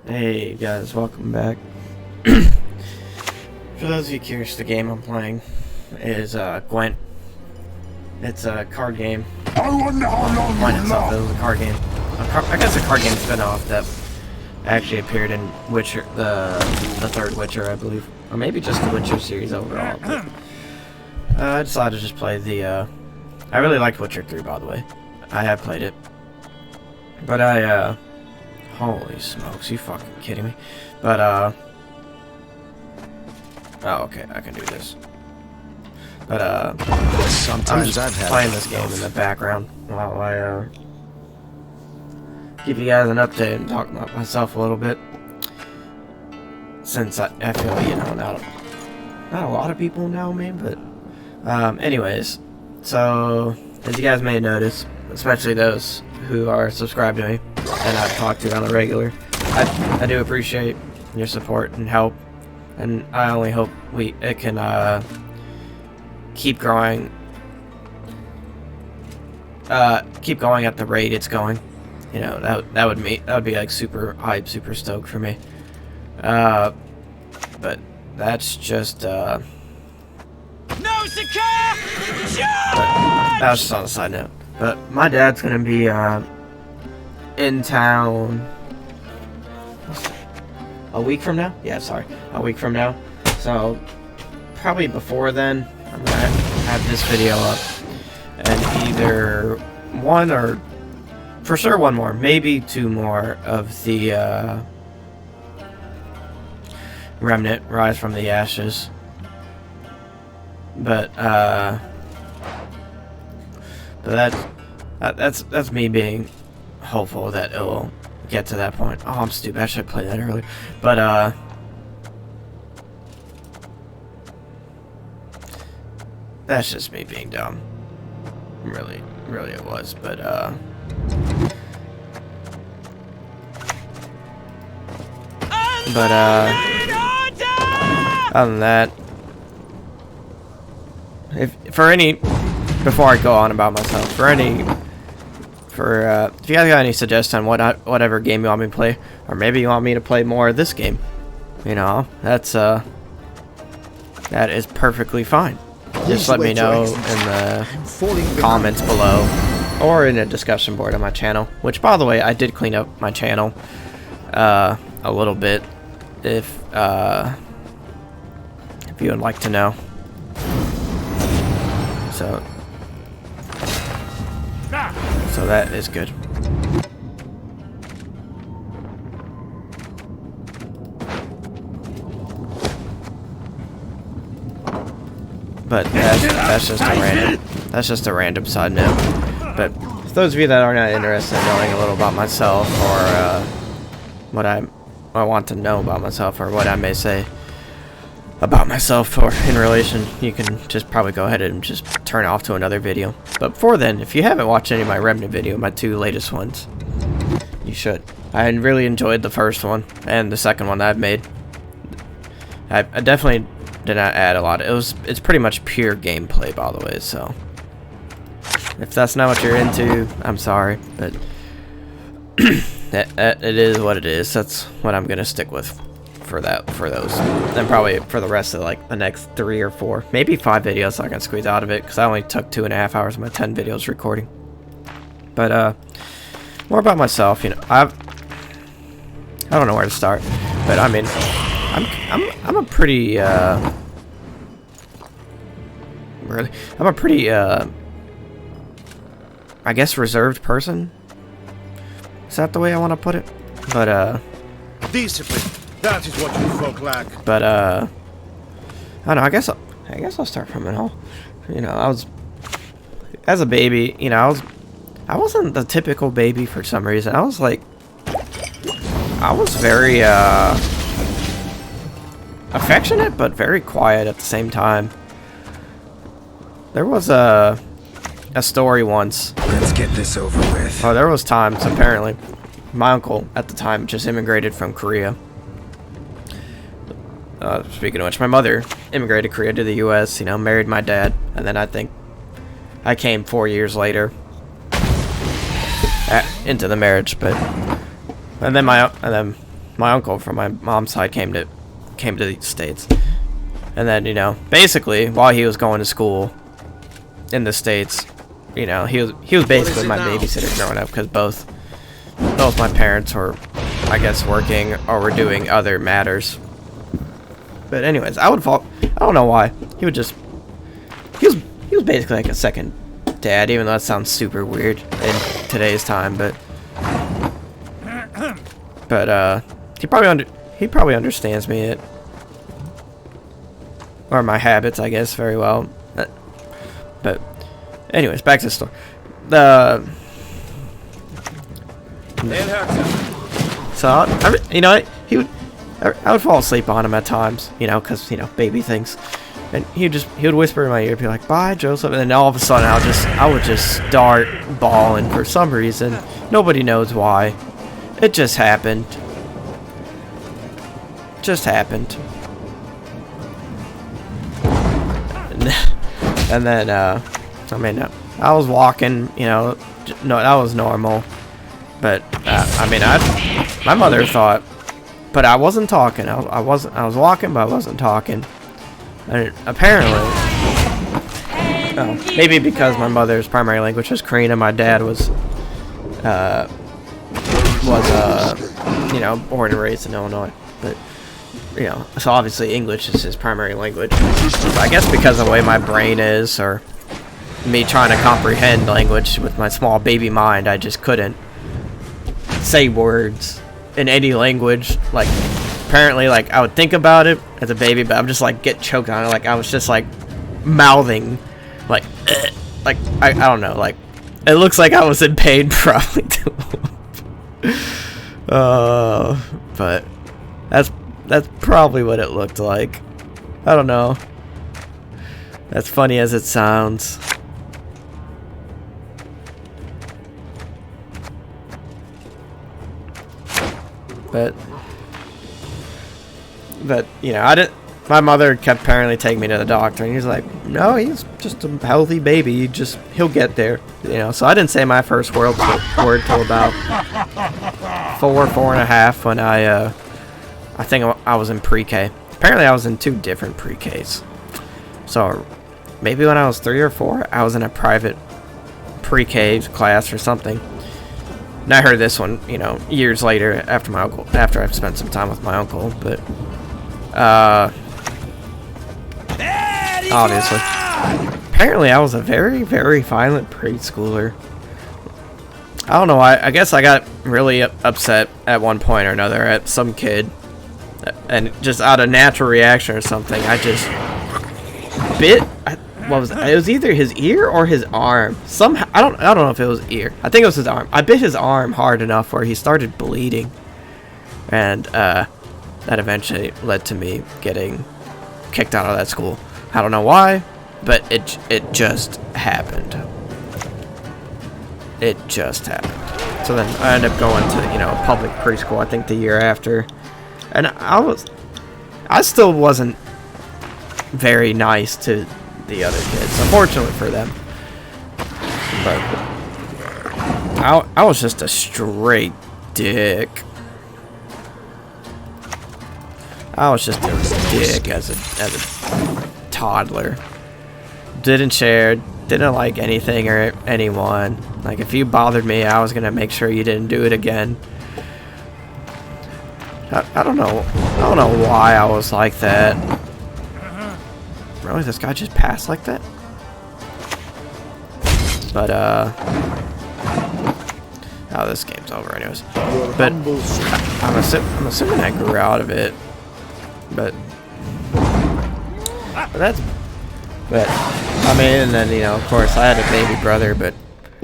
Hey guys, welcome back. For those of you curious, the game I'm playing is Gwent. It's a card game. Gwent itself, it was a card game. I guess a card game spin-off that actually appeared in Witcher, the third Witcher, I believe. Or maybe just the Witcher series overall. But, I decided to just play the, I really liked Witcher 3, by the way. I have played it. But holy smokes, you fucking kidding me? But, oh, okay, I can do this. But, sometimes I'm just playing this game in the background while I, give you guys an update and talk about myself a little bit. Since I feel, you know, not a lot of people know me, but, anyways, so, as you guys may notice, especially those who are subscribed to me, and I've talked to on a regular, I do appreciate your support and help, and I only hope it can, keep growing, keep going at the rate it's going. You know, that would be like super hype, super stoked for me. But that's just No, that was just on a side note. But my dad's gonna be in town a week from now. Yeah, sorry, a week from now. So probably before then, I'm gonna have this video up, and either one or for sure one more, maybe two more of the Remnant Rise from the Ashes. But that's me being hopeful that it will get to that point. Oh, I'm stupid. I should have played that earlier. But that's just me being dumb. Really it was. But other than that, before I go on about myself, if you guys got any suggestions on whatever game you want me to play, or maybe you want me to play more of this game, you know, that is perfectly fine. Just let me know in the comments below, or in a discussion board on my channel, which, by the way, I did clean up my channel a little bit, if you would like to know. So that is good. But that's just a random side note. But for those of you that are not interested in knowing a little about myself, or what I want to know about myself, or what I may say about myself or in relation, you can just probably go ahead and just turn off to another video. But before then, if you haven't watched any of my Remnant video, my two latest ones, you should. I really enjoyed the first one and the second one that I've made. I definitely did not add a lot. It's pretty much pure gameplay, by the way, so if that's not what you're into, I'm sorry, but it is what it is. That's what I'm gonna stick with for those, and probably for the rest of like the next 3 or 4, maybe 5 videos I can squeeze out of it, because I only took 2.5 hours of my 10 videos recording. But more about myself, you know, I don't know where to start, but I mean, I'm a pretty I'm a pretty I guess reserved person. Is that the way I want to put it? But Discipline. That is what you folk lack. But I don't know. I guess I'll start from it all. You know, as a baby. You know, I wasn't the typical baby for some reason. I was very affectionate, but very quiet at the same time. There was a story once. Let's get this over with. Oh, there was times, apparently. My uncle, at the time, just immigrated from Korea. Speaking of which, my mother immigrated Korea to the U.S., you know, married my dad, and then I think I came 4 years later into the marriage, but and then my uncle from my mom's side came to the States. And then, you know, basically while he was going to school in the States, you know, he was basically my babysitter growing up, because both my parents were, I guess, working or were doing other matters. But anyways, I don't know why. He was basically like a second dad, even though that sounds super weird in today's time, but he probably understands me or my habits, I guess, very well. But anyways, back to the story. So I would fall asleep on him at times, you know, because, you know, baby things. And he would whisper in my ear, be like, "Bye, Joseph," and then all of a sudden I would just start bawling for some reason. Nobody knows why. It just happened. Just happened. And then I mean, I was walking, you know, no, that was normal. But I mean, my mother thought, but I wasn't talking. I was walking, but I wasn't talking. And apparently, maybe because my mother's primary language was Korean and my dad was you know, born and raised in Illinois. But, you know, so obviously English is his primary language. So I guess because of the way my brain is, or me trying to comprehend language with my small baby mind, I just couldn't say words in any language. Like, apparently, like, I would think about it as a baby, but I'm just like get choked on it. Like, I was just like mouthing, like I don't know, like it looks like I was in pain probably too. But that's probably what it looked like. I don't know. As funny as it sounds. But you know, my mother kept apparently taking me to the doctor, and he's like, "No, he's just a healthy baby. He'll get there." You know, so I didn't say my first word till about 4.5 when I think I was in pre-K. Apparently, I was in 2 different pre-Ks. So maybe when I was 3 or 4, I was in a private pre-K class or something. And I heard this one, you know, years later after I've spent some time with my uncle, but obviously. Apparently I was a very, very violent preschooler. I don't know why. I guess I got really upset at one point or another at some kid, and just out of natural reaction or something, I just bit. It was either his ear or his arm. Somehow I don't know if it was ear. I think it was his arm. I bit his arm hard enough where he started bleeding, and that eventually led to me getting kicked out of that school. I don't know why, but it just happened. It just happened. So then I ended up going to, you know, public preschool, I think the year after, and I still wasn't very nice to the other kids, unfortunately for them. But I was just a straight dick. I was just a dick as a toddler. Didn't share, didn't like anything or anyone. Like, if you bothered me, I was gonna make sure you didn't do it again. I don't know why I was like that. Really, this guy just passed like that? But oh, this game's over anyways. But I'm assuming I grew out of it. But I mean, and then, you know, of course I had a baby brother, but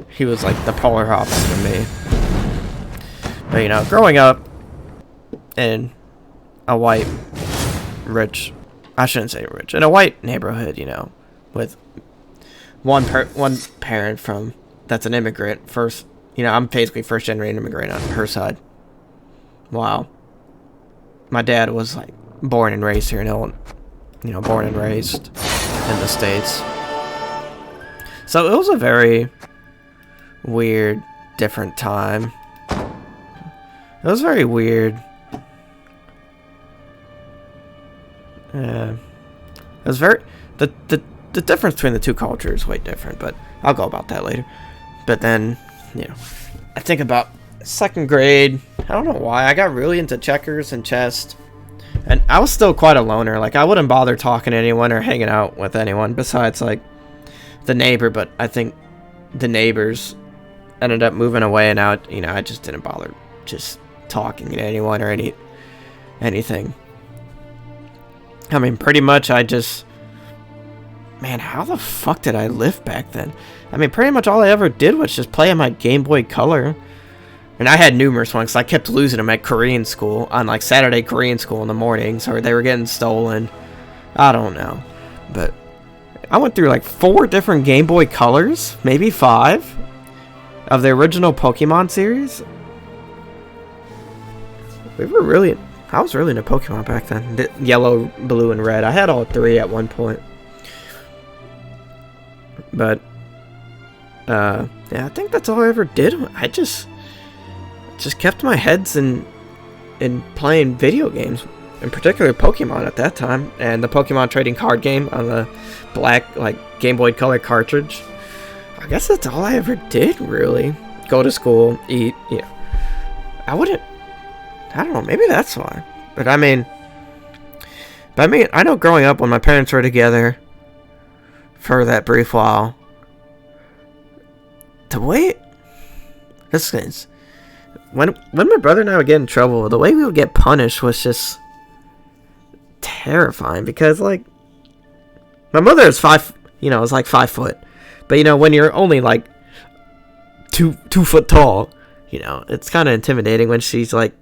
he was like the polar opposite of me. But, you know, growing up in a white, rich, I shouldn't say rich, in a white neighborhood, you know, with one parent from that's an immigrant, first, you know, I'm basically first generation immigrant on her side. Wow. My dad was like born and raised here in Illinois, you know, born and raised in the States. So it was a very weird, different time. It was very weird. it was very the difference between the two cultures is way different, but I'll go about that later. But then, I think about 2nd grade. I don't know why I got really into checkers and chess, and I was still quite a loner. Like, I wouldn't bother talking to anyone or hanging out with anyone besides like the neighbor. But I think the neighbors ended up moving away, and now I just didn't bother just talking to anyone or anything. I mean, pretty much man, how the fuck did I live back then? I mean, pretty much all I ever did was just play on my Game Boy Color. And I had numerous ones, 'cause I kept losing them at Korean school, on like Saturday Korean school in the mornings, or they were getting stolen. I don't know. But I went through like 4 different Game Boy Colors, maybe 5, of the original Pokemon series. I was really into Pokemon back then. The yellow, blue, and red. I had all 3 at one point. But, yeah, I think that's all I ever did. I just kept my heads in playing video games, in particular Pokemon at that time, and the Pokemon trading card game on the black, like, Game Boy Color cartridge. I guess that's all I ever did, really. Go to school, eat, I don't know, maybe that's why. But I mean, I know growing up when my parents were together for that brief while, when my brother and I would get in trouble, the way we would get punished was just terrifying, because like my mother is 5, is like 5 foot, but when you're only like 2 foot tall, it's kind of intimidating when she's like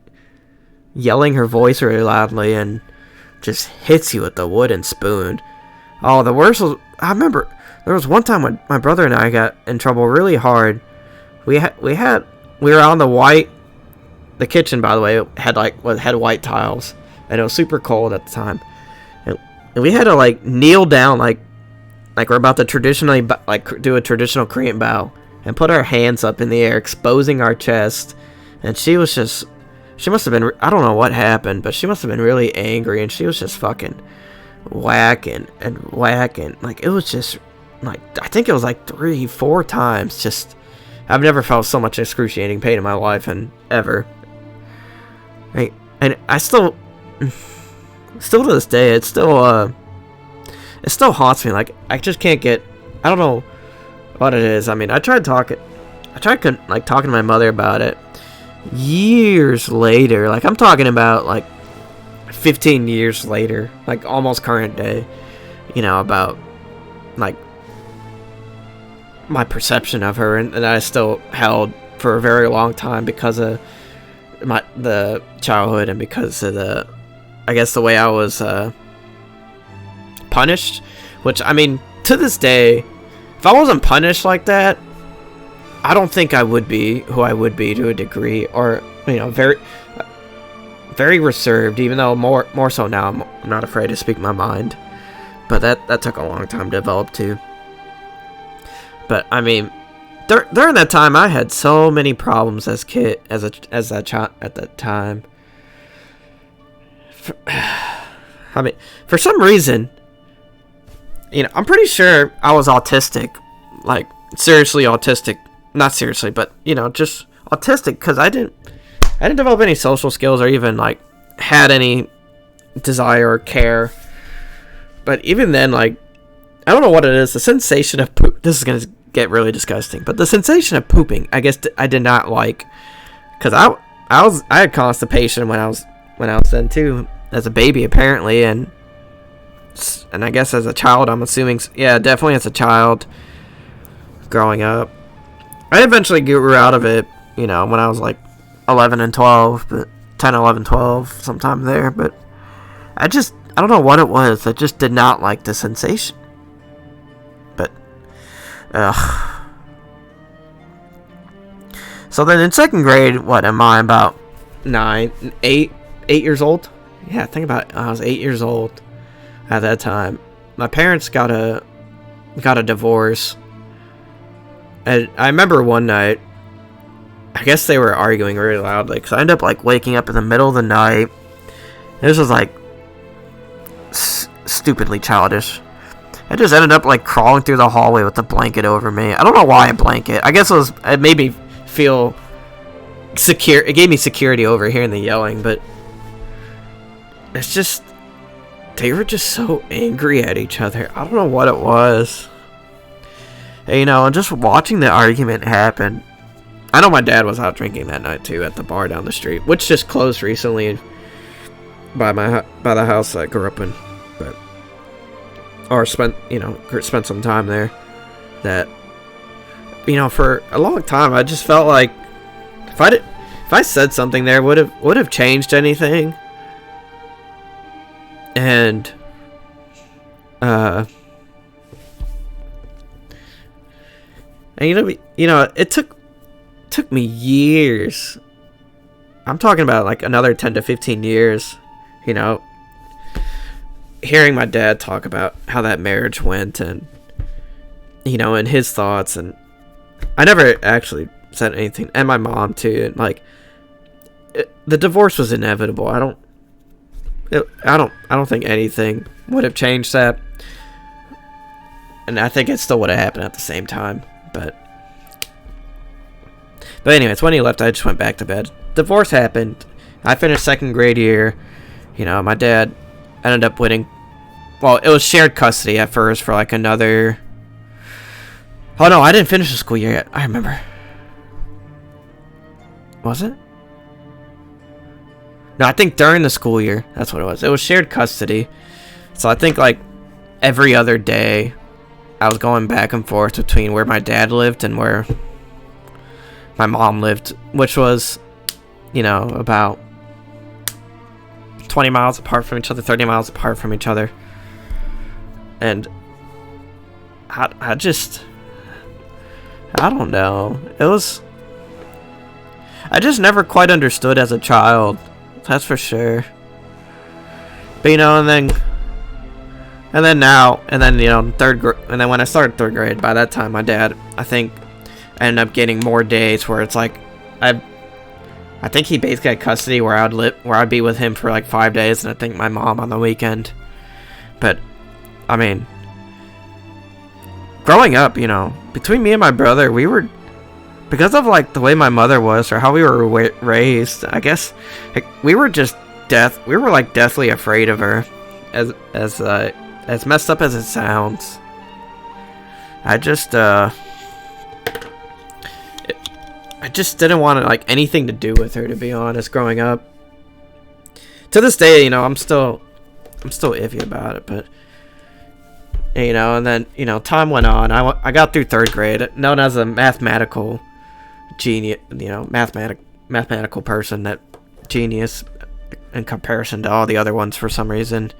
yelling her voice really loudly and just hits you with the wooden spoon. Oh, the worst was, I remember there was one time when my brother and I got in trouble really hard. We were on the kitchen, by the way, had white tiles, and it was super cold at the time, and we had to like kneel down like we're about to traditionally do a traditional Korean bow, and put our hands up in the air, exposing our chest. And she must have been, I don't know what happened, but she must have been really angry, and she was just fucking whacking. Like, it was just, like, I think it was like 3-4 times. Just, I've never felt so much excruciating pain in my life, and ever. Right? And I still to this day, it still haunts me. Like, I just can't get, I don't know what it is. I mean, I tried talking to my mother about it years later. Like, I'm talking about like 15 years later, like almost current day, about like my perception of her, and I still held for a very long time because of the childhood, and because of the way I was punished. Which, I mean, to this day, if I wasn't punished like that, I don't think I would be who I would be to a degree, or very, very reserved. Even though more so now, I'm not afraid to speak my mind. But that took a long time to develop too. But I mean, during that time, I had so many problems as a child at that time. I mean, for some reason, I'm pretty sure I was autistic, like seriously autistic. Not seriously, but just autistic, because I didn't develop any social skills, or even like had any desire or care. But even then, like, I don't know what it is. The sensation of poop. This is gonna get really disgusting, but the sensation of pooping, I guess, I did not like, because I had constipation when I was then too, as a baby apparently, and I guess as a child, I'm assuming, yeah, definitely as a child growing up. I eventually grew out of it, when I was like 11 and 12, but 10, 11, 12, sometime there. But I don't know what it was. I just did not like the sensation. But, so then in 2nd grade, what am I, about 8 years old? Yeah, think about it. I was 8 years old at that time. My parents got a divorce. And I remember one night, I guess they were arguing really loudly, because I ended up like waking up in the middle of the night. This was like stupidly childish. I just ended up like crawling through the hallway with a blanket over me. I don't know why a blanket. I guess it made me feel secure. It gave me security over hearing the yelling, but it's just they were just so angry at each other. I don't know what it was. And, you know, and just watching the argument happen. I know my dad was out drinking that night too at the bar down the street, which just closed recently by the house I grew up in, but spent some time there. That, you know, for a long time I just felt like if I said something there would have changed anything. And you know, it took me years. I'm talking about like another 10 to 15 years, you know, hearing my dad talk about how that marriage went and, you know, and his thoughts. And I never actually said anything, and my mom too. And like, the divorce was inevitable. I don't think anything would have changed that. And I think it still would have happened at the same time. But anyways, when he left, I just went back to bed. Divorce happened. I finished second grade year. You know, my dad ended up winning. Well, it was shared custody at first for like another. Oh no, I didn't finish the school year yet. I remember. Was it? No, I think during the school year. That's what it was. It was shared custody. So I think like every other day I was going back and forth between where my dad lived and where my mom lived, which was, you know, about 20 miles apart from each other, 30 miles apart from each other. And I don't know. I just never quite understood as a child. That's for sure. But, you know, and then you know, and then when I started third grade, by that time, my dad, I think, ended up getting more days where it's like, I think he basically had custody where I'd be with him for like 5 days, and I think my mom on the weekend. But, I mean, growing up, you know, between me and my brother, we were, because of like the way my mother was or how we were raised, I guess, like, we were like deathly afraid of her, as messed up as it sounds. I just didn't want like anything to do with her, to be honest, growing up. To this day, you know, I'm still iffy about it, but, you know, and then, you know, time went on. I got through third grade, known as a mathematical genius, you know, mathematical person, that genius in comparison to all the other ones for some reason.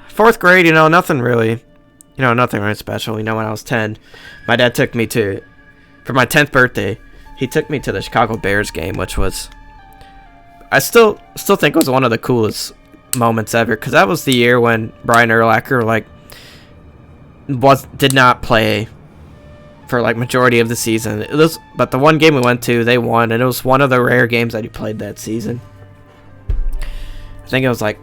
Fourth grade, you know, nothing really special. You know, when I was 10, my dad took me for my 10th birthday, he took me to the Chicago Bears game, which was, I still think was one of the coolest moments ever, because that was the year when Brian Urlacher like did not play for like majority of the season. But the one game we went to, they won, and it was one of the rare games that he played that season. I think it was like,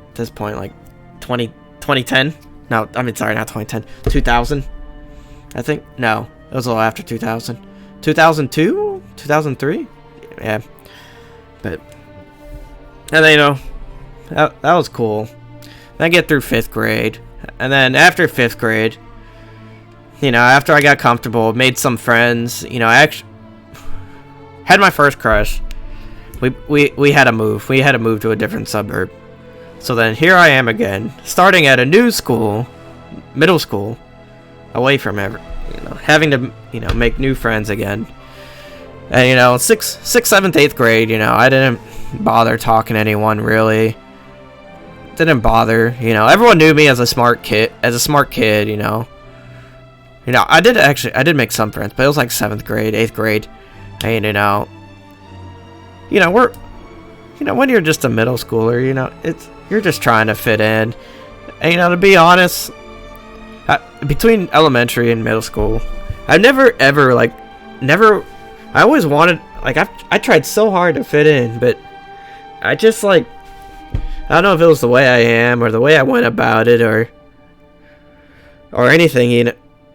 at this point, like 2010. No, I mean, sorry, not 2010. 2000, I think. No, it was a little after 2000. 2002? 2003? Yeah. But, and then, you know, that was cool. Then I get through 5th grade. And then after 5th grade, you know, after I got comfortable, made some friends, you know, I actually had my first crush. We had to move. We had to move to a different suburb. So then here I am again, starting at a new school, middle school, away from having to, you know, make new friends again. And, you know, 6th, 7th, 8th grade, you know, I didn't bother talking to anyone really. Didn't bother, you know. Everyone knew me as a smart kid, you know. You know, I did make some friends, but it was like 7th grade, 8th grade, and, you know, when you're just a middle schooler, you know, you're just trying to fit in. And, you know, to be honest, between elementary and middle school, I always wanted, like, I tried so hard to fit in, but I just, like, I don't know if it was the way I am or the way I went about it or anything, you know.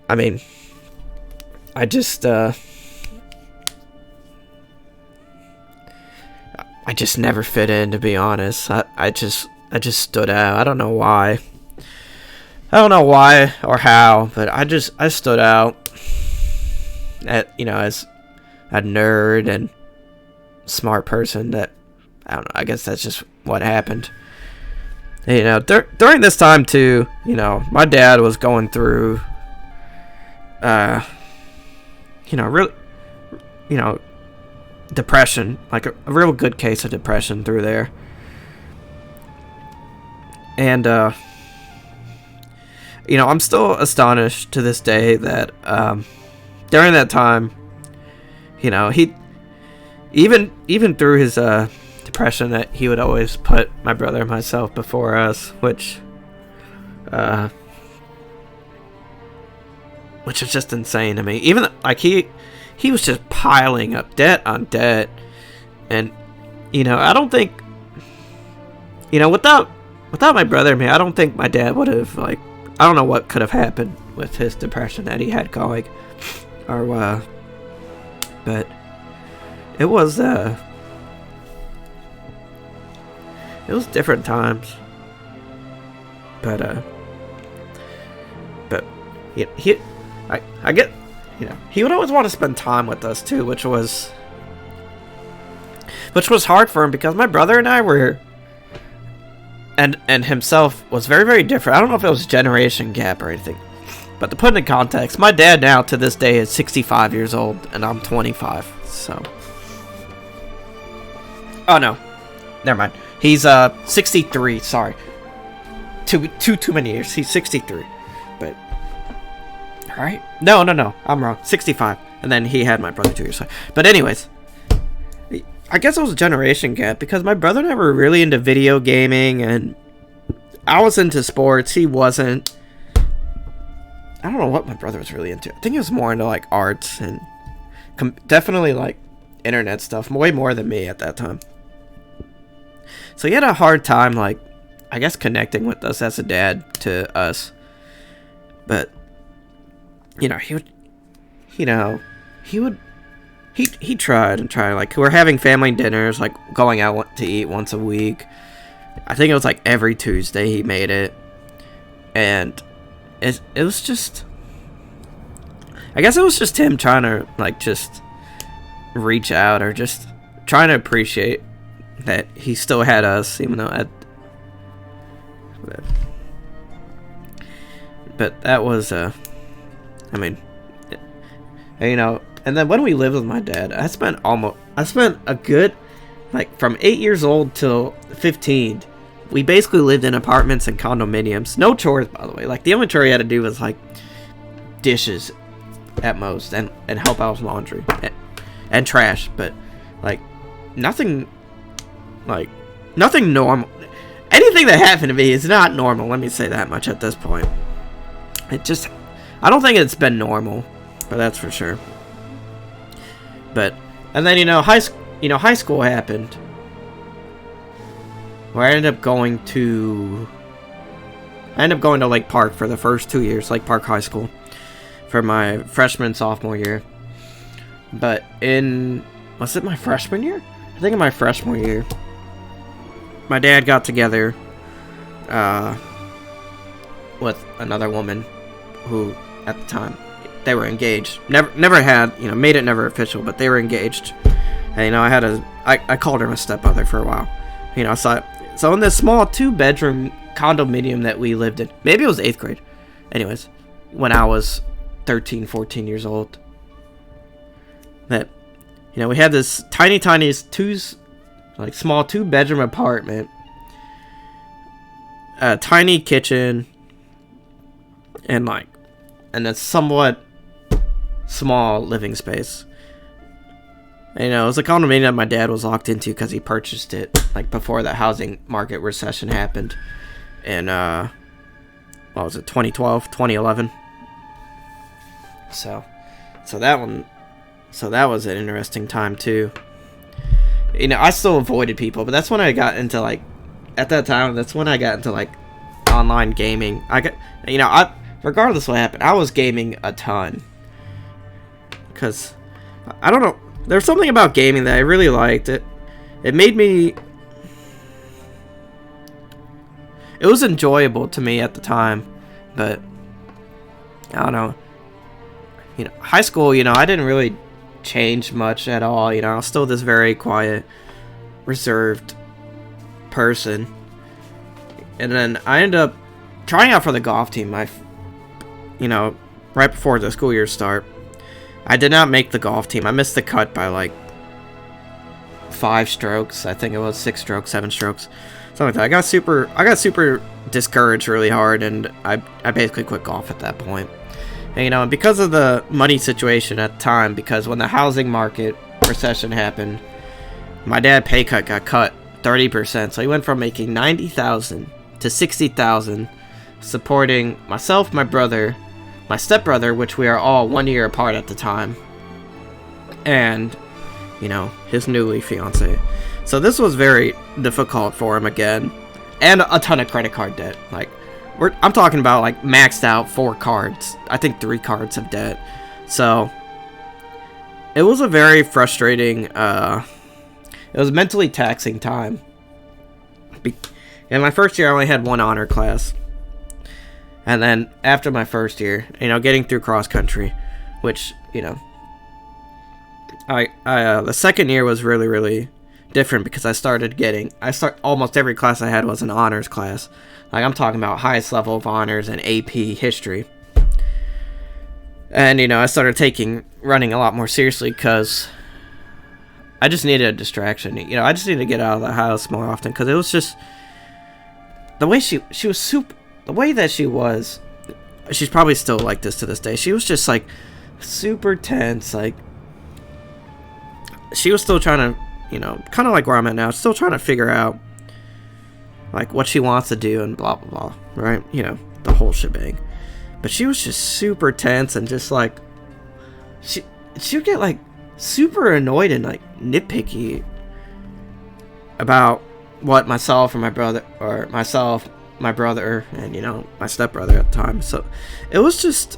I mean, I just never fit in, to be honest. I just stood out. I don't know why. I don't know why or how, but I stood out as a nerd and smart person that, I don't know, I guess that's just what happened. You know, during this time too, you know, my dad was going through, really, depression, like a real good case of depression through there. And, I'm still astonished to this day that, during that time, he, even through his, depression, that he would always put my brother and myself before us, which is just insane to me. Even, like, he was just piling up debt on debt, and, I don't think, without my brother, man, I don't think my dad would have, like, I don't know what could have happened with his depression that he had going, or, but it was different times, but I get, he would always want to spend time with us too, which was hard for him because my brother and I were, and himself was very, very different. I don't know if it was a generation gap or anything, but to put it in context, my dad now to this day is 65 years old and I'm 25, so. Oh no, never mind. He's 63, sorry. Too many years. He's 63. But alright. No, I'm wrong. 65. And then he had my brother 2 years. But anyways, I guess it was a generation gap because my brother and I were really into video gaming and I was into sports. He wasn't. I don't know what my brother was really into. I think he was more into like arts and definitely like internet stuff, way more than me at that time. So he had a hard time, like, I guess connecting with us as a dad to us. But, he tried and tried. Like, we're having family dinners, like, going out to eat once a week. I think it was, like, every Tuesday he made it. And it was just, I guess it was just him trying to, like, just reach out or just trying to appreciate that he still had us, even though but that was and then when we lived with my dad, I spent a good, like, from 8 years old till 15, we basically lived in apartments and condominiums. No chores, by the way. Like, the only chore you had to do was, like, dishes at most and help out with laundry and trash, but, like, nothing normal. Anything that happened to me is not normal, let me say that much at this point. I don't think it's been normal, but that's for sure. But, and then, high school happened, where I ended up going to Lake Park for the first 2 years, Lake Park High School, for my freshman and sophomore year. But was it my freshman year? I think in my freshman year, my dad got together with another woman who, at the time, they were engaged. Never had, made it never official, but they were engaged. And, I called her my stepmother for a while. So in this small 2-bedroom condominium that we lived in, maybe it was 8th grade. Anyways, when I was 13, 14 years old, that, we had this tiny small 2-bedroom apartment, a tiny kitchen, and a somewhat small living space. And, it was a condominium that my dad was locked into because he purchased it, like, before the housing market recession happened in, what was it, 2012, 2011. So that was an interesting time too. I still avoided people, but that's when I got into, like, at that time, that's when I got into like online gaming. Regardless of what happened, I was gaming a ton. Because, I don't know, there's something about gaming that I really liked. It made me... It was enjoyable to me at the time, but I don't know. High school, I didn't really change much at all. I was still this very quiet, reserved person. And then I ended up trying out for the golf team. Right before the school year start. I did not make the golf team. I missed the cut by like 5 strokes. I think it was 6 strokes, 7 strokes. Something like that. I got super discouraged really hard, and I basically quit golf at that point. And, because of the money situation at the time, because when the housing market recession happened, my dad's pay cut got cut 30%. So he went from making $90,000 to $60,000, supporting myself, my brother, my stepbrother, which we are all 1 year apart at the time, and his newly fiance. So this was very difficult for him again, and a ton of credit card debt. Like, I'm talking about like maxed out 4 cards. I think 3 cards of debt. So it was a very frustrating. It was mentally taxing time. In my first year, I only had 1 honor class, and then after my first year, getting through cross country, which the second year was really, really different because almost every class I had was an honors class. Like, I'm talking about highest level of honors and AP history. And, I started running a lot more seriously because I just needed a distraction. I just needed to get out of the house more often because it was just the way she was super. The way that she was, she's probably still like this to this day. She was just like super tense. Like, she was still trying to, kind of like where I'm at now, still trying to figure out like what she wants to do and blah blah blah, right? The whole shebang. But she was just super tense and just like she would get like super annoyed and like nitpicky about what myself, my brother, and my stepbrother at the time. So it was just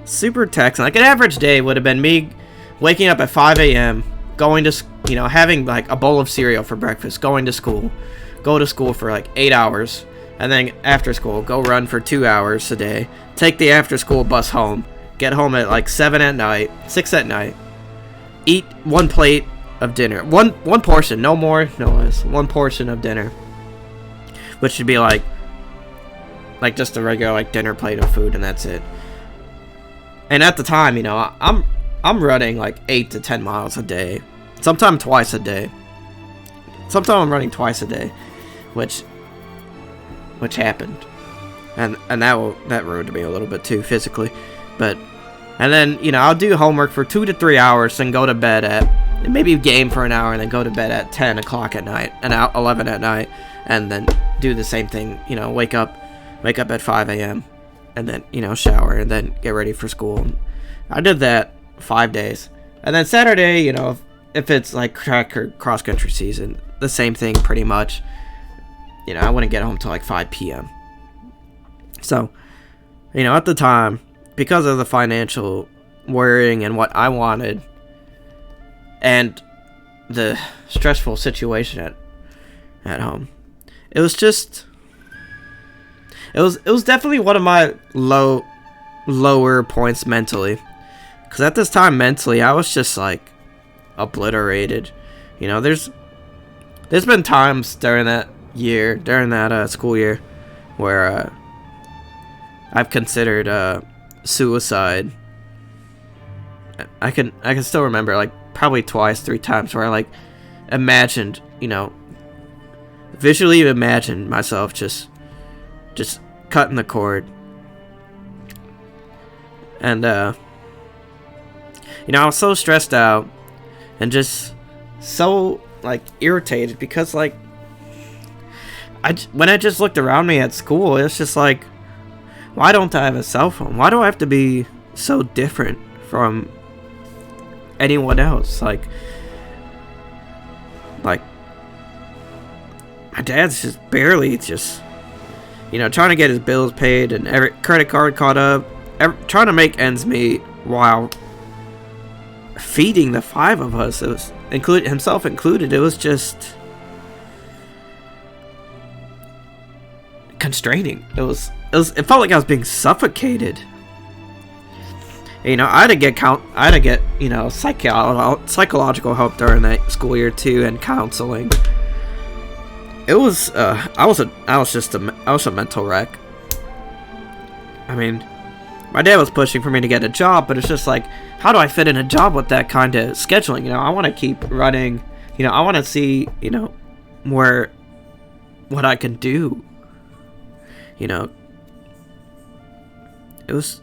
super taxing. Like, an average day would have been me waking up at 5 a.m., going to having like a bowl of cereal for breakfast, going to school, go to school for like 8 hours, and then after school go run for 2 hours a day, take the after school bus home, get home at like 6 at night, eat 1 plate of dinner, one portion, no more, no less, 1 portion of dinner, which should be like just a regular like dinner plate of food, and that's it. And at the time, I'm running like 8 to 10 miles a day, sometimes twice a day. Sometimes I'm running twice a day, which happened, and that ruined me a little bit too physically. And then I'll do homework for 2 to 3 hours, and go to bed at maybe game for an hour, and then go to bed at 10 o'clock at night and out 11 at night, and then do the same thing. Wake up at 5 a.m. and then shower and then get ready for school. I did that 5 days, and then Saturday, if it's like track or cross country season, the same thing pretty much. I wouldn't get home till like 5 p.m. So, at the time, because of the financial worrying and what I wanted, and the stressful situation at home, it was definitely one of my lower points mentally. Because at this time, mentally, I was just like obliterated. There's been times during that school year, where I've considered suicide. I can still remember like probably 2-3 times where I like imagined, visually imagined myself just cutting the cord. And I was so stressed out and just so like irritated because like when I just looked around me at school, it's just like, why don't I have a cell phone? Why do I have to be so different from anyone else? Like my dad's just barely just, you know, trying to get his bills paid and every credit card caught up, trying to make ends meet while feeding the 5 of us. It was himself included. It was just constraining. It felt like I was being suffocated. You know, I had to get you know, psychological help during that school year too, and counseling. It was I was a mental wreck. I mean, my dad was pushing for me to get a job, but it's just like, how do I fit in a job with that kind of scheduling? You know, I want to keep running. You know, I want to see, you know, what I can do. You know, it was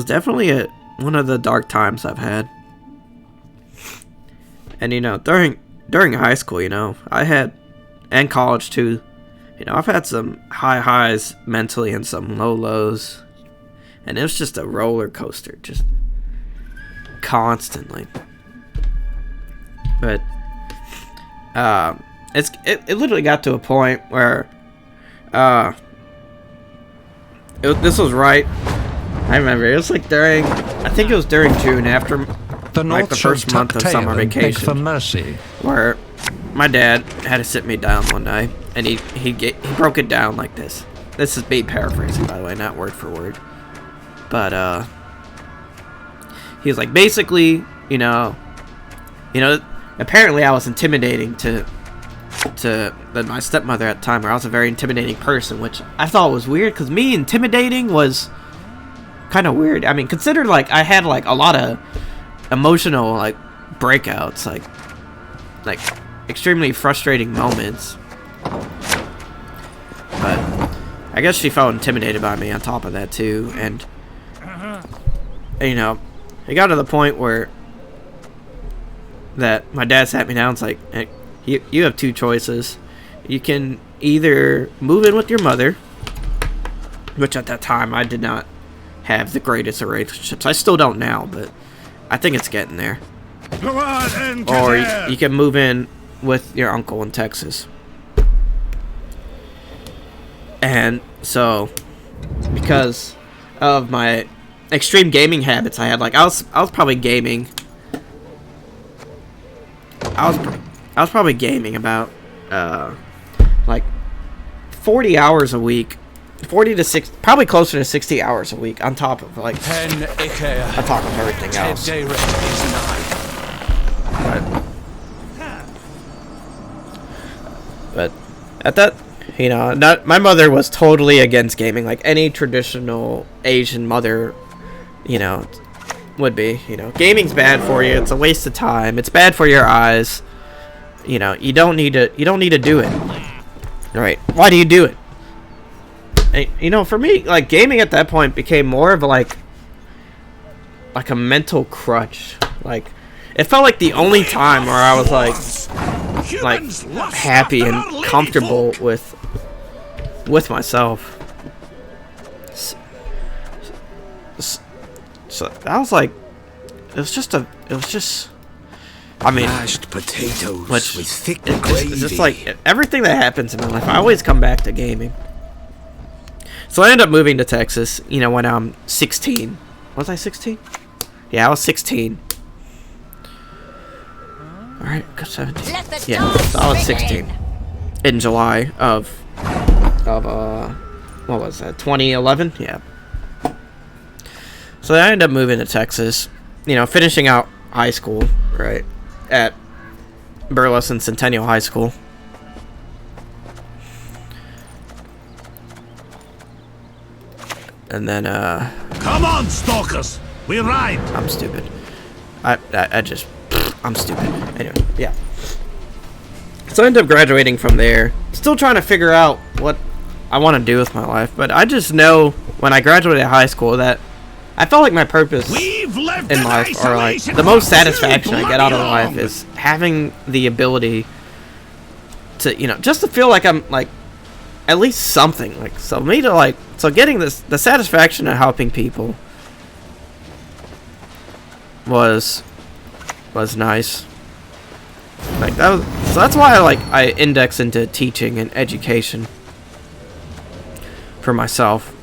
definitely one of the dark times I've had. And you know, during high school, you know, and college too, you know, I've had some high highs mentally and some low lows, and it was just a roller coaster, just constantly. But it literally got to a point where this was right. I remember it was like I think it was during June, after like the first month of summer vacation, for mercy. where my dad had to sit me down one night, and he broke it down like this. This is me paraphrasing, by the way, not word for word. But he was like, basically, you know, apparently I was intimidating to my stepmother at the time, or I was a very intimidating person, which I thought was weird, because me intimidating was kind of weird. I mean, consider, like, I had like a lot of emotional like breakouts, like extremely frustrating moments, but I guess she felt intimidated by me on top of that too. And you know, it got to the point where that my dad sat me down. It's like, hey, you have 2 choices. You can either move in with your mother, which at that time I did not have the greatest of relationships. I still don't now, but I think it's getting there. Go on and get Or there. you can move in with your uncle in Texas. And so, because of my extreme gaming habits I had, like, I was probably gaming. I was probably gaming about like 40 hours a week, 40 to 60, probably closer to 60 hours a week, on top of like on top of everything else. But at that, you know, my mother was totally against gaming, like any traditional Asian mother, you know, would be. You know, gaming's bad for you. It's a waste of time. It's bad for your eyes. You know, you don't need to do it. Right? Why do you do it? And, you know, for me, like, gaming at that point became more of like a mental crutch. Like, it felt like the only time where I was like happy and comfortable with myself. So that was like, it was just I mean, Mashed potatoes which with thick it's gravy. just like everything that happens in my life, I always come back to gaming. So I ended up moving to Texas, you know, when I'm 16. Was I 16? Yeah, I was 16. Alright, 17. Yeah, so I was 16 in July of what was that, 2011? Yeah. So I ended up moving to Texas, you know, finishing out high school, right, at Burleson Centennial High School. And then, Come on, stalkers! We ride! I'm stupid. I'm stupid. Anyway, yeah. So I ended up graduating from there. Still trying to figure out what I want to do with my life. But I just know when I graduated high school that I felt like my purpose in life, or like the most satisfaction I get out of life, is having the ability to, you know, just to feel like I'm like at least something. Like, so me to like, so getting the satisfaction of helping people was nice. Like, that was So that's why I index into teaching and education for myself.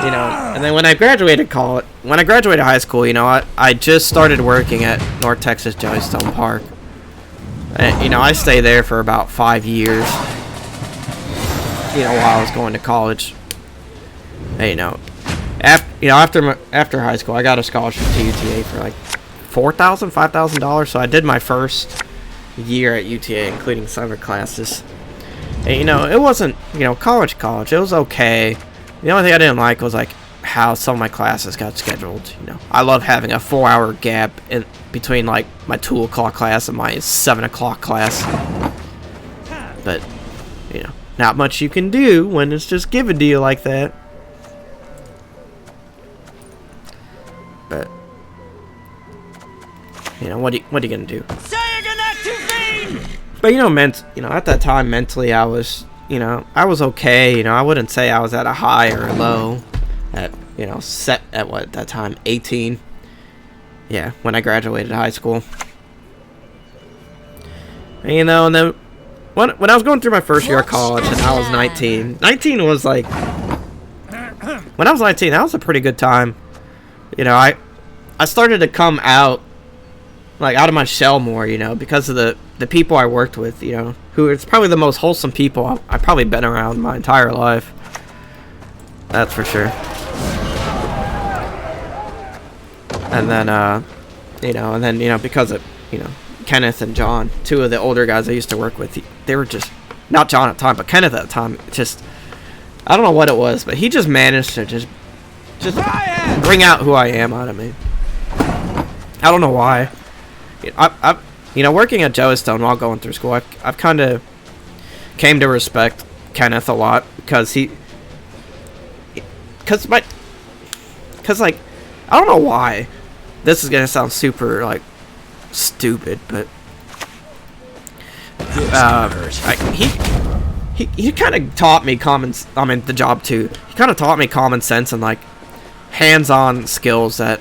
You know, and then when I graduated high school, you know, I just started working at North Texas Jellystone Park. And, you know, I stayed there for about 5 years. You know, while I was going to college. And, you know, after high school, I got a scholarship to UTA for like $4,000, $5,000. So I did my first year at UTA, including summer classes. And, you know, it wasn't, you know, college. It was okay. The only thing I didn't like was like how some of my classes got scheduled. You know, I love having a 4-hour gap in between like my 2 o'clock class and my 7 o'clock class. But, you know, not much you can do when it's just given to you like that. But, you know, what are you gonna do? But, you know, at that time, mentally, I was okay. You know, I wouldn't say I was at a high or a low. At, you know, set at what, at that time, 18. Yeah, when I graduated high school. And, you know, and then when I was going through my first year of college and I was 19. 19 was like, when I was 19, that was a pretty good time. You know, I started to come out, like, out of my shell more, you know, because of the people I worked with, you know, who is probably the most wholesome people I've probably been around my entire life. That's for sure. And then, you know, because of, you know, Kenneth and John, 2 of the older guys I used to work with, they were just, not John at the time, but Kenneth at the time, just, I don't know what it was, but he just managed to just bring out who I am out of me. I don't know why. You know, working at Jellystone while going through school, I've kind of came to respect Kenneth a lot because like, I don't know why. This is gonna sound super like stupid, but he kind of taught me the job too. He kind of taught me common sense and like hands-on skills that,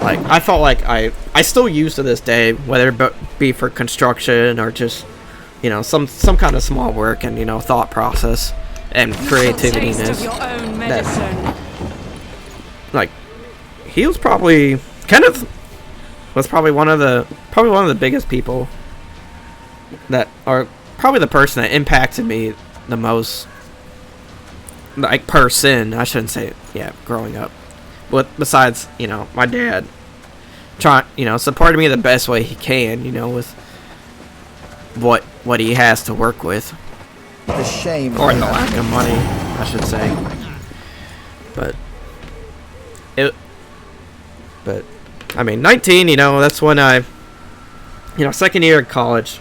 like, I felt like I still use to this day, whether it be for construction or just, you know, some kind of small work and, you know, thought process and creativity. Like, Kenneth was probably one of the biggest people that, or probably the person that impacted me the most, like, person, I shouldn't say, yeah, growing up. But besides, you know, my dad supported me the best way he can, you know, with what he has to work with. The shame. Or the lack of money, I should say. But I mean, 19, you know, that's when you know, second year of college,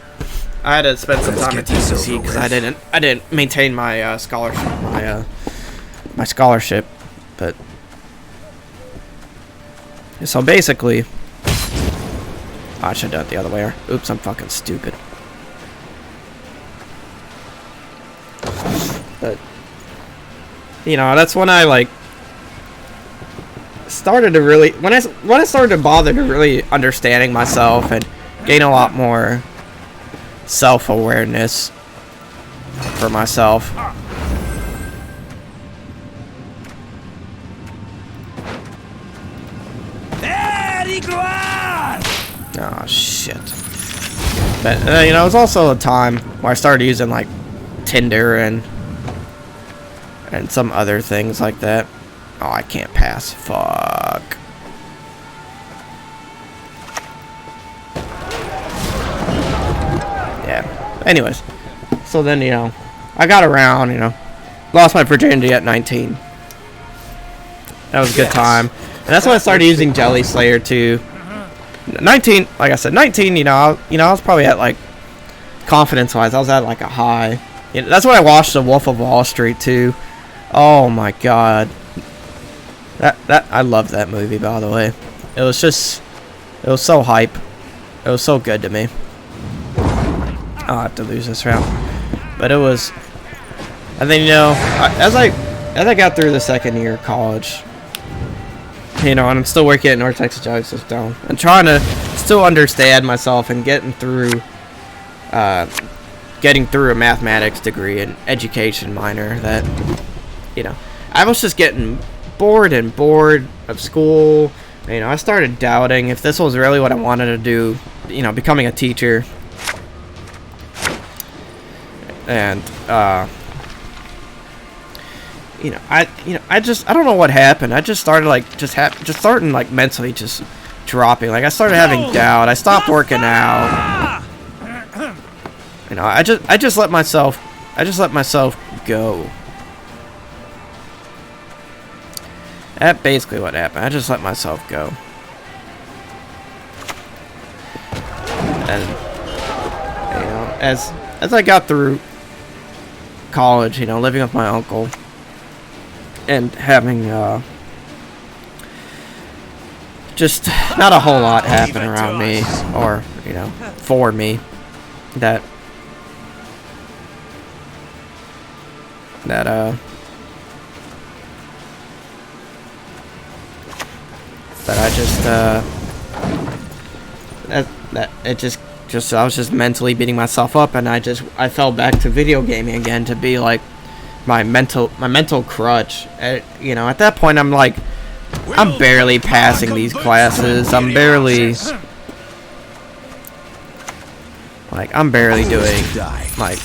I had to spend some time at TCC because I didn't maintain my scholarship, my scholarship, but so basically, I should have done it the other way. Oops, I'm fucking stupid. But you know, that's when I like started to really when I started to bother to really understanding myself and gain a lot more self-awareness for myself. Oh shit. But you know, it was also a time where I started using like Tinder and some other things like that. Oh, I can't pass. Fuck. Yeah. Anyways, so then, you know, I got around, you know, lost my virginity at 19. That was a good time. And that's when I started using Jelly Slayer too. 19, like I said, 19, you know, I was probably at, like, confidence-wise, I was at, like, a high. You know, that's when I watched The Wolf of Wall Street, too. Oh, my God. I love that movie, by the way. It was so hype. It was so good to me. I'll have to lose this round. But it was, and then, you know, as I got through the second year of college, You know, and I'm still working at North Texas Jolly System. I'm trying to still understand myself and getting through a mathematics degree and education minor that, you know, I was just getting bored of school. You know, I started doubting if this was really what I wanted to do, you know, becoming a teacher. And, I don't know what happened. I just started like starting like mentally just dropping. Like I started having doubt. I stopped working out. You know, I just let myself go. That's basically what happened. I just let myself go. And you know, as I got through college, you know, living with my uncle and having just not a whole lot happen around me, or you know, for me, that I just I was just mentally beating myself up, and I fell back to video gaming again to be like my mental crutch. You know, at that point I'm like, I'm barely passing these classes. I'm barely doing like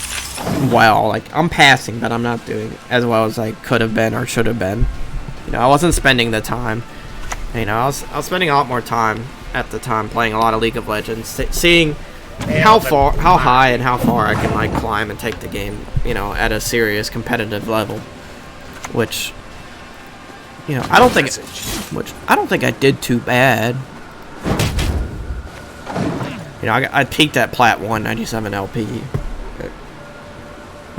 well. Like I'm passing, but I'm not doing as well as I could have been or should have been. You know, I wasn't spending the time. You know, I was spending a lot more time at the time playing a lot of League of Legends, seeing how high and how far I can like climb and take the game, you know, at a serious competitive level, which, you know, I don't think I did too bad. You know, I peaked at Plat 197 LP.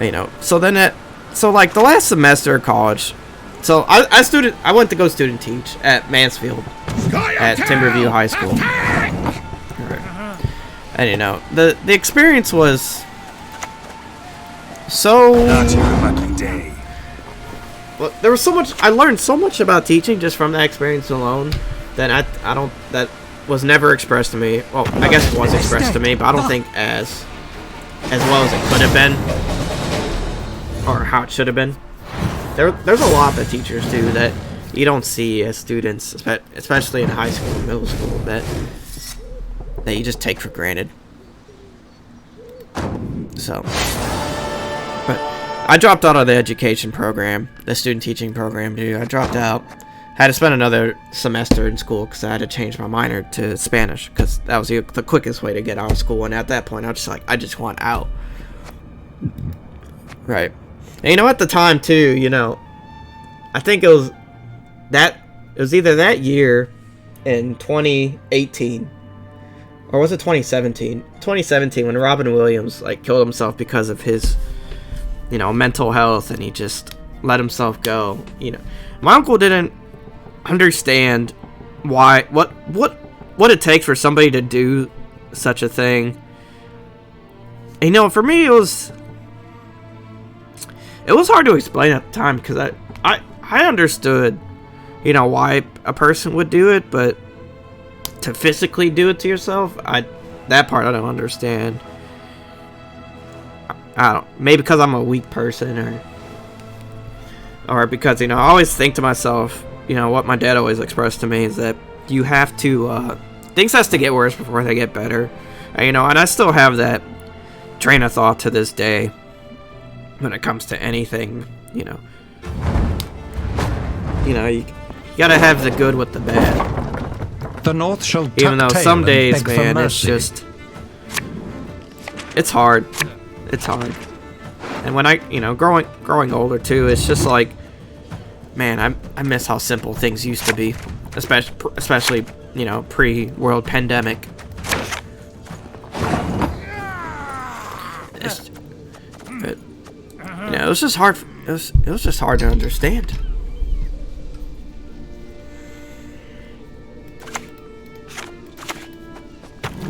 You know, so like the last semester of college. So I went to go student teach at Mansfield at Timberview High School. Right. And you know, the experience was so well, there was so much I learned so much about teaching just from that experience alone that that was never expressed to me. Well, I guess it was expressed to me, but I don't think as well as it could have been or how it should have been. There's a lot that teachers do that you don't see as students, especially in high school and middle school, that you just take for granted. So, but I dropped out of the education program, the student teaching program, dude. I dropped out. Had to spend another semester in school because I had to change my minor to Spanish because that was the quickest way to get out of school. And at that point, I was just like, I just want out. Right. And you know, at the time too, you know, I think it was either that year in 2018 or was it 2017? 2017 when Robin Williams like killed himself because of his, you know, mental health, and he just let himself go. You know, my uncle didn't understand what it takes for somebody to do such a thing. And, you know, for me it was hard to explain at the time because I understood, you know, why a person would do it, but to physically do it to yourself, that part I don't understand. I don't, maybe because I'm a weak person or because, you know, I always think to myself, you know, what my dad always expressed to me is that you have to, things has to get worse before they get better. And, you know, and I still have that train of thought to this day. When it comes to anything, you know, you gotta have the good with the bad. The North shall even though some days, man, it's just, it's hard. It's hard. And when I, you know, growing older too, it's just like, man, I miss how simple things used to be, especially you know, pre-world pandemic. But, you know, it was just hard. It was just hard to understand.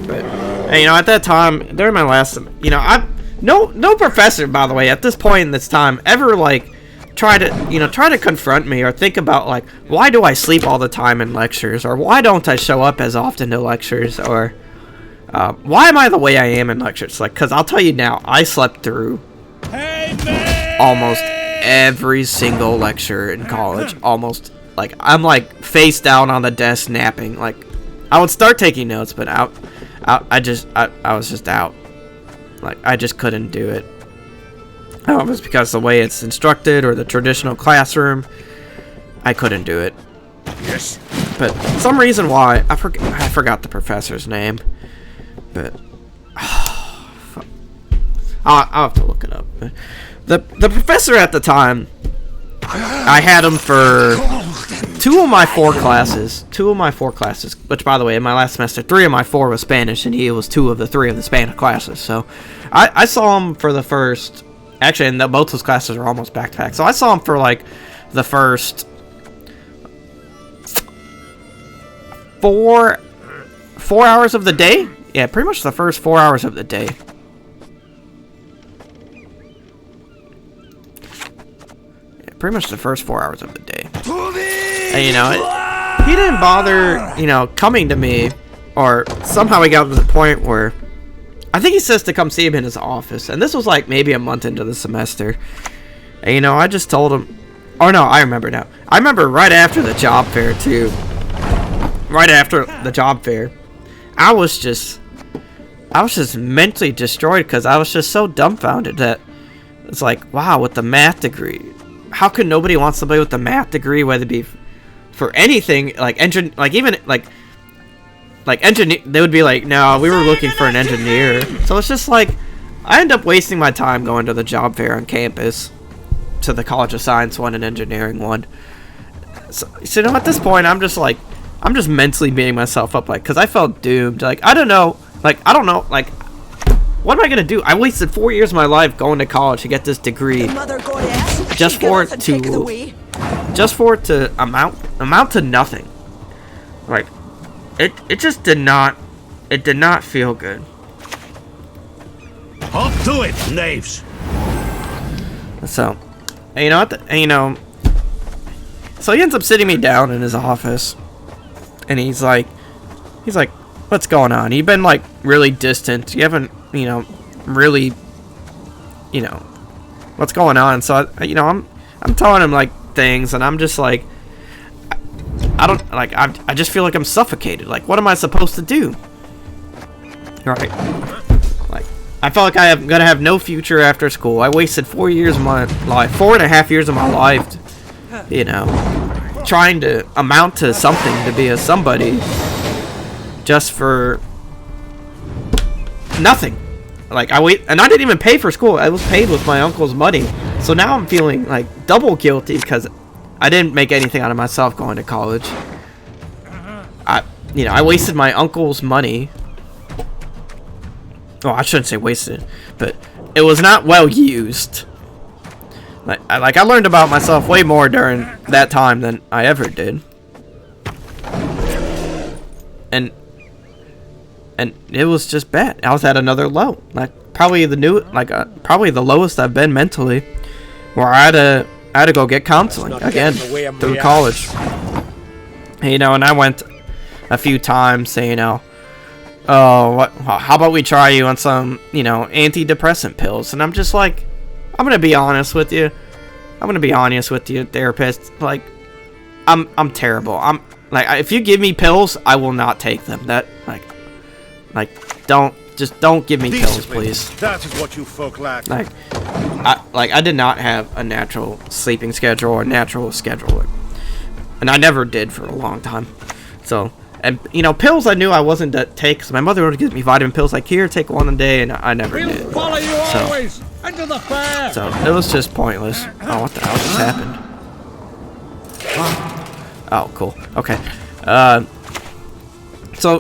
But, and, you know, at that time, during my last, you know, no professor, by the way, at this point in this time, ever like try to confront me or think about like, why do I sleep all the time in lectures, or why don't I show up as often to lectures, or why am I the way I am in lectures? Like, because I'll tell you now, I slept through almost every single lecture in college. Almost, like, I'm like face down on the desk napping. Like, I would start taking notes, but I was just out. Like, I just couldn't do it. I don't know if it's because of the way it's instructed or the traditional classroom. I couldn't do it. Yes. But some reason why, I forgot the professor's name. But I'll have to look it up. The professor at the time, I had him for 2 of my 4 classes. 2 of my 4 classes. Which, by the way, in my last semester, 3 of my 4 was Spanish, and he was 2 of the 3 of the Spanish classes. So I saw him for the first. Actually, and both those classes are almost back to back. So I saw him for like the first 4 hours of the day. Yeah, pretty much the first 4 hours of the day. Yeah, pretty much the first 4 hours of the day. And, you know, he didn't bother, you know, coming to me, or somehow he got to the point where I think he says to come see him in his office, and this was like maybe a month into the semester. And, you know, I just told him, oh no, I remember now. I remember right after the job fair too. Right after the job fair, I was just mentally destroyed because I was just so dumbfounded that it's like, wow, with the math degree, how could nobody want somebody with the math degree, whether it be for anything, like engineer, like even like engineer, they would be like, no, we were looking for an engineer. So it's just like, I end up wasting my time going to the job fair on campus, to the College of Science one and Engineering one. So you know, at this point, I'm just mentally beating myself up, like, because I felt doomed. Like, I don't know, like, what am I gonna do? I wasted 4 years of my life going to college to get this degree, just for it to amount to nothing. Like, it just did not feel good. Up to it, knaves. So, so he ends up sitting me down in his office, and he's like, what's going on? You've been like really distant. You haven't, really, what's going on? So I'm telling him like things, and I'm just like, I just feel like I'm suffocated. Like, what am I supposed to do? Right. Like, I felt like I'm gonna have no future after school. I wasted 4 years of my life, 4.5 years of my life, trying to amount to something, to be a somebody, just for nothing. Like, and I didn't even pay for school. I was paid with my uncle's money. So now I'm feeling like double guilty because I didn't make anything out of myself going to college. I wasted my uncle's money. Oh, I shouldn't say wasted, but it was not well used. I learned about myself way more during that time than I ever did. And it was just bad. I was at another low. Probably the lowest I've been mentally, where I had to go get counseling again through college. And I went a few times saying, how about we try you on some, antidepressant pills? And I'm just like, I'm gonna be honest with you, therapist. Like, I'm terrible. I'm like, if you give me pills, I will not take them. That don't give me pills, please. That is what you folk lack. I did not have a natural sleeping schedule or natural scheduler, and I never did for a long time. So, and pills I knew I wasn't to take, because my mother would give me vitamin pills like, here, take one a day, and I never did. Follow you always into the fair. So it was just pointless. Oh, what the hell just happened? Oh, cool. Okay. So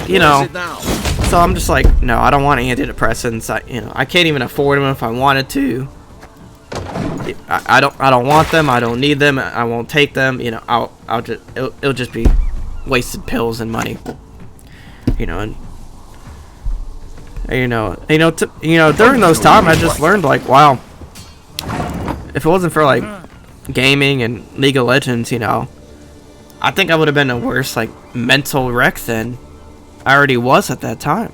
so I'm just like, no, I don't want antidepressants. I can't even afford them if I wanted to. I don't want them. I don't need them. I won't take them. It'll just be wasted pills and money. And during those times, I just learned, like, wow, if it wasn't for like gaming and League of Legends, you know, I think I would have been a worse, like, mental wreck than I already was at that time.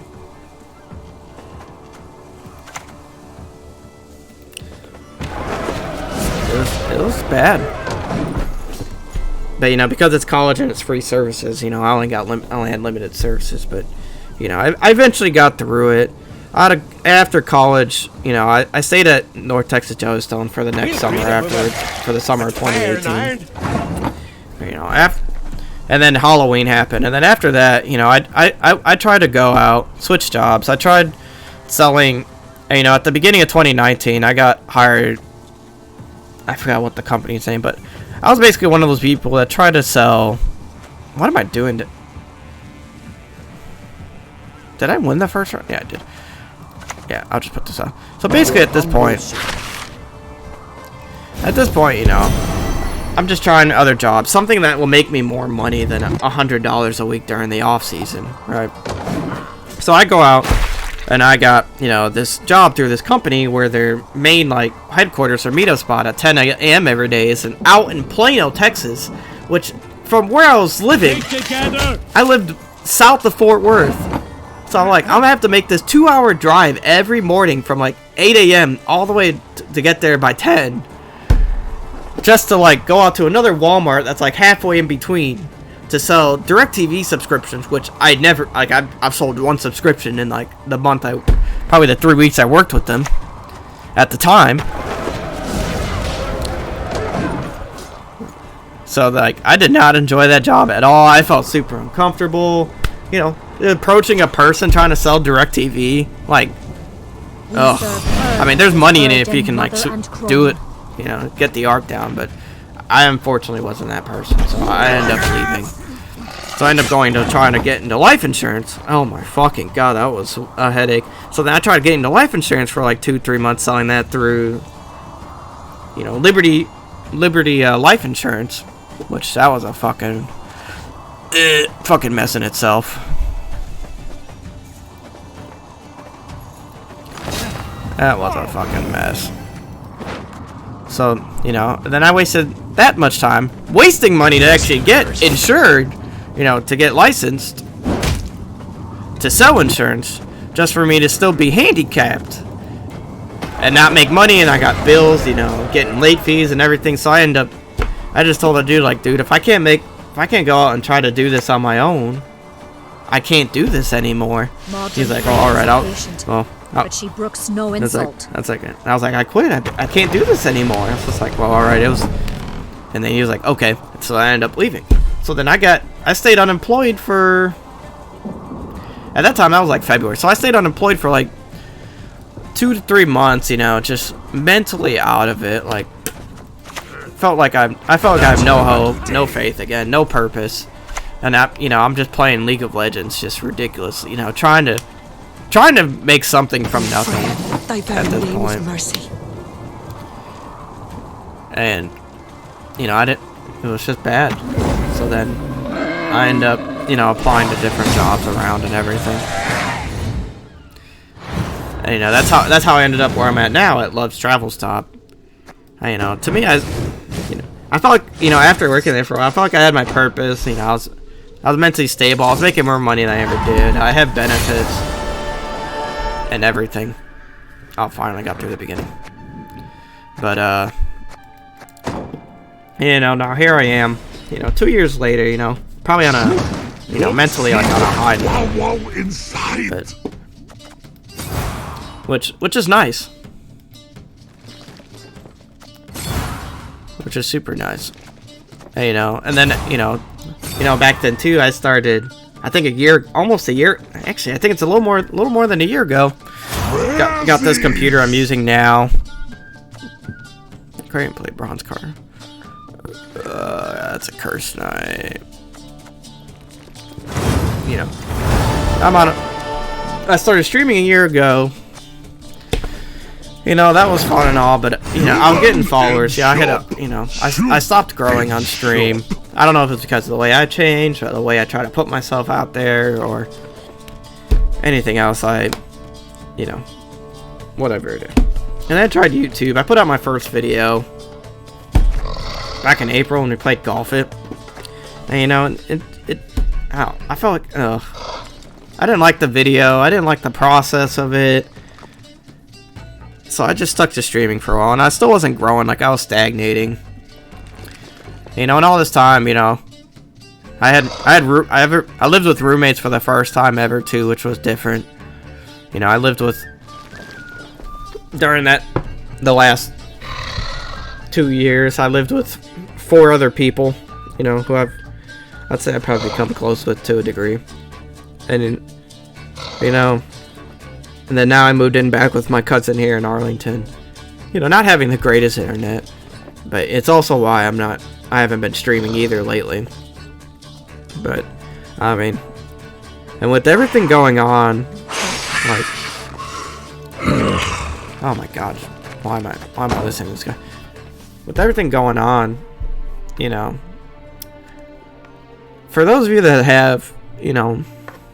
It was bad. But, you know, because it's college and it's free services, you know, I only had limited services, but, you know, I eventually got through it. After college, you know, I stayed at North Texas Jellystone for the next summer afterwards, for the summer of 2018. You know, and then Halloween happened, and then after that, you know, I tried to go out, switch jobs. I tried selling, you know, at the beginning of 2019, I got hired. I forgot what the company's name, but I was basically one of those people that tried to sell. What am I doing? Did I win the first round? Yeah, I did. Yeah, I'll just put this on. So basically, at this point, you know, I'm just trying other jobs, something that will make me more money than $100 a week during the off season, right? So I go out, and I got, you know, this job through this company where their main, like, headquarters or meetup spot at 10 a.m. every day is out in Plano, Texas, which from where I was living, I lived south of Fort Worth. So I'm like, I'm gonna have to make this 2-hour drive every morning from like 8 a.m. all the way to get there by 10, just to like go out to another Walmart that's like halfway in between to sell DirecTV subscriptions, which I never, like, I've sold one subscription in like the month, probably the 3 weeks I worked with them at the time. So like, I did not enjoy that job at all. I felt super uncomfortable, you know, approaching a person trying to sell DirecTV, like, ugh. I mean, there's money in it if you can, like, do it, you know, get the arc down, but I unfortunately wasn't that person, so I ended up leaving. So I ended up going to trying to get into life insurance. Oh my fucking god, that was a headache. So then I tried getting into life insurance for like 2-3 months, selling that through, you know, Liberty Life Insurance, which that was a fucking mess in itself. That was a fucking mess. So, you know, then I wasted that much time wasting money to actually get insured, you know, to get licensed to sell insurance, just for me to still be handicapped and not make money. And I got bills, you know, getting late fees and everything. So I just told the dude, like, dude, if I can't go out and try to do this on my own, I can't do this anymore. He's like, oh, all right, but she brooks no insult. That's like it. I was like, I quit. I can't do this anymore. I was just like, well, all right. And then he was like, okay. So I ended up leaving. So then I stayed unemployed for, at that time, that was like February. So I stayed unemployed for like 2 to 3 months, you know, just mentally out of it. Like, I felt like I have no hope, no faith again, no purpose. And you know, I'm just playing League of Legends just ridiculously, you know, trying to make something from nothing at this point. And, you know, it was just bad. So then I ended up, you know, applying to different jobs around and everything. And, you know, that's how I ended up where I'm at now at Love's Travel Stop. You know, to me, I felt like, you know, after working there for a while, I felt like I had my purpose. You know, I was mentally stable. I was making more money than I ever did. I had benefits and everything. Oh, finally got through the beginning. But, you know, now here I am, you know, 2 years later, you know, probably on a, you know, mentally, like, on a high note. Which is nice. Which is super nice. And, you know, and then, you know, back then, too, I started, I think almost a year, actually, I think it's a little more than a year ago. Got this computer I'm using now. Create and play bronze card. That's a curse night. You know, I started streaming a year ago. You know, that was fun and all, but, you know, I was getting followers. Yeah, I stopped growing on stream. I don't know if it's because of the way I changed, or the way I try to put myself out there, or anything else. You know, whatever it is. And I tried YouTube. I put out my first video. back in April when we played Golf It. And, you know, I felt like, I didn't like the video. I didn't like the process of it. So I just stuck to streaming for a while, and I still wasn't growing. Like, I was stagnating. You know, and all this time, you know, I lived with roommates for the first time ever too, which was different. You know, I lived with during the last 2 years. I lived with 4 other people. You know, who I'd say I've probably become close with to a degree. And you know. And then now I moved in back with my cousin here in Arlington. You know, not having the greatest internet. But it's also why I haven't been streaming either lately. But, I mean, and with everything going on, like, oh my god, why am I listening to this guy? With everything going on, you know, for those of you that have, you know,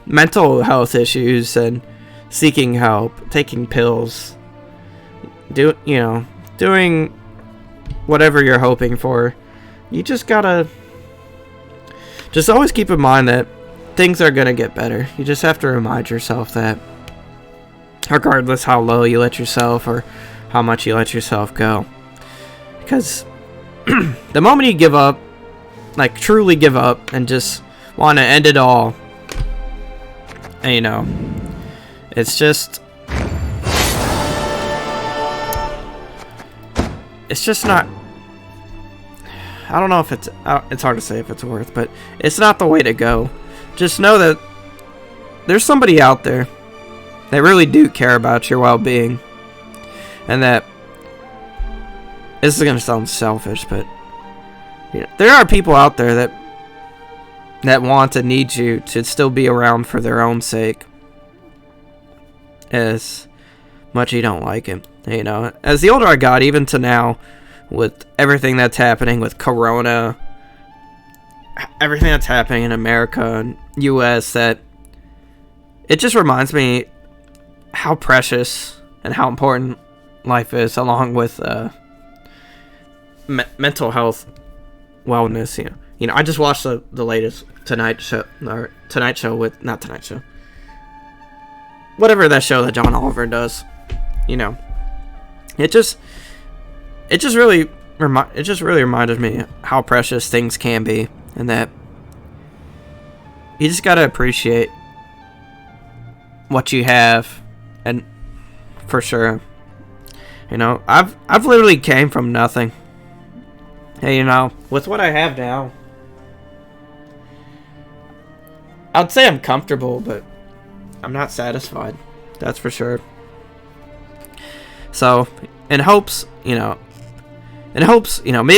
mental health issues and seeking help, taking pills, doing whatever you're hoping for, you just gotta just always keep in mind that things are gonna get better. You just have to remind yourself that regardless how low you let yourself or how much you let yourself go, because the moment you give up, like truly give up and just want to end it all, and, you know, it's just not, I don't know if it's hard to say if it's worth, but it's not the way to go. Just know that there's somebody out there that really do care about your well-being, and that this is gonna sound selfish, but you know, there are people out there that want and need you to still be around for their own sake, as much you don't like it. You know, as the older I got, even to now, with everything that's happening with Corona, everything that's happening in America and US, that it just reminds me how precious and how important life is, along with mental health wellness. You know, I just watched the latest Tonight Show with, not Tonight Show, whatever that show that John Oliver does. You know, it just really reminded me how precious things can be, and that you just gotta appreciate what you have. And for sure, you know, I've literally came from nothing. Hey, you know, with what I have now, I'd say I'm comfortable, but I'm not satisfied. That's for sure. So, in hopes, maybe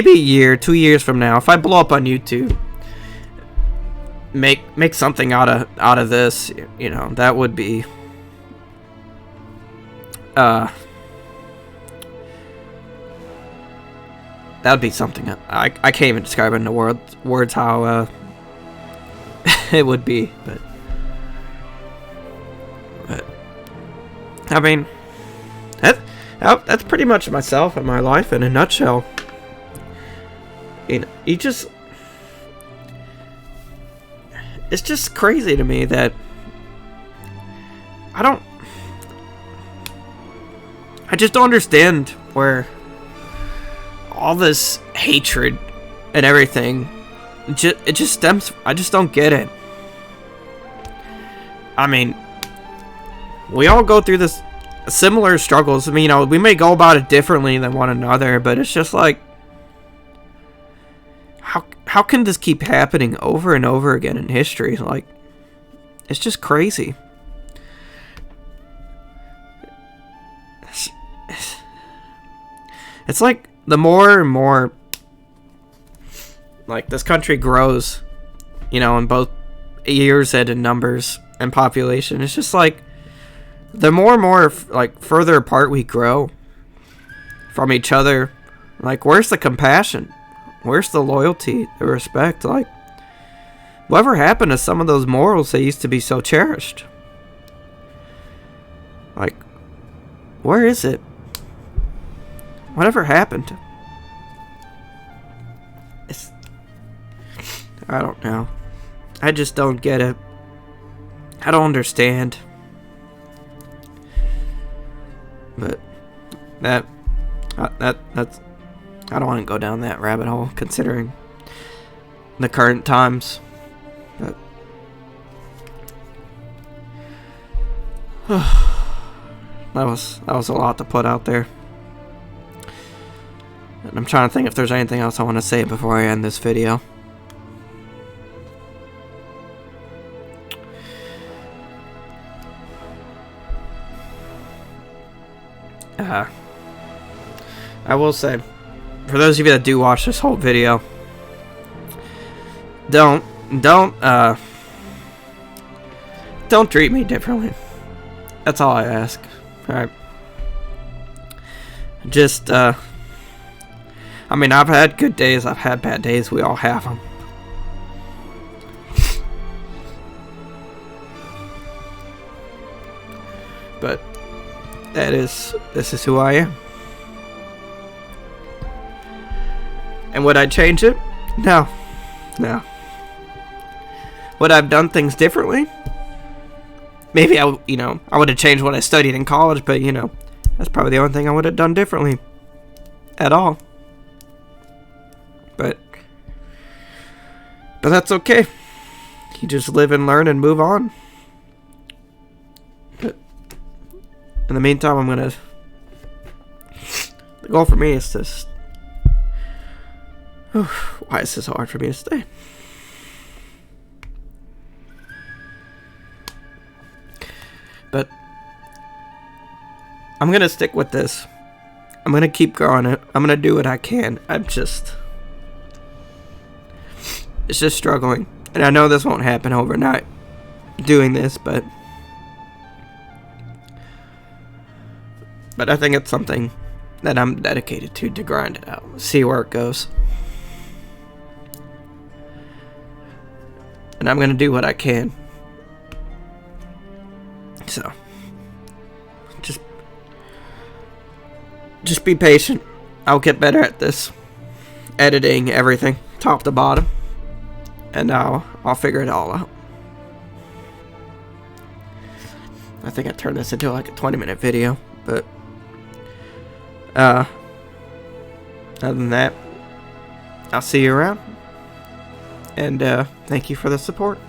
a year, 2 years from now, if I blow up on YouTube, make something out of this, you know, that would be something. I can't even describe it in the words how it would be, but I mean, that's pretty much myself and my life in a nutshell. You know, it's just crazy to me that I just don't understand where all this hatred and everything, it just stems. I just don't get it. I mean, we all go through this similar struggles. I mean, you know, we may go about it differently than one another, but it's just like, how can this keep happening over and over again in history? Like, it's just crazy. It's like the more and more, like, this country grows, you know, in both years and in numbers and population, it's just like the more and more, like, further apart we grow from each other, like, where's the compassion? Where's the loyalty, the respect? Like, whatever happened to some of those morals that used to be so cherished? Like, where is it? Whatever happened? I don't know. I just don't get it. I don't understand. But that's I don't want to go down that rabbit hole considering the current times. But that was a lot to put out there. And I'm trying to think if there's anything else I want to say before I end this video. I will say, for those of you that do watch this whole video, don't treat me differently. That's all I ask. Alright. Just, I mean, I've had good days, I've had bad days, we all have them. But, this is who I am. And would I change it? No. No. Would I have done things differently? Maybe I would have changed what I studied in college, but that's probably the only thing I would have done differently at all. But that's okay. You just live and learn and move on. But in the meantime, the goal for me is to why is this so hard for me to stay? But I'm gonna stick with this. I'm gonna keep growing it. I'm gonna do what I can. It's just struggling. And I know this won't happen overnight, doing this, but I think it's something that I'm dedicated to grind it out. See where it goes. And I'm gonna do what I can. So just be patient. I'll get better at this. Editing everything, top to bottom. And I'll figure it all out. I think I turned this into like a 20-minute video, but other than that, I'll see you around. And thank you for the support.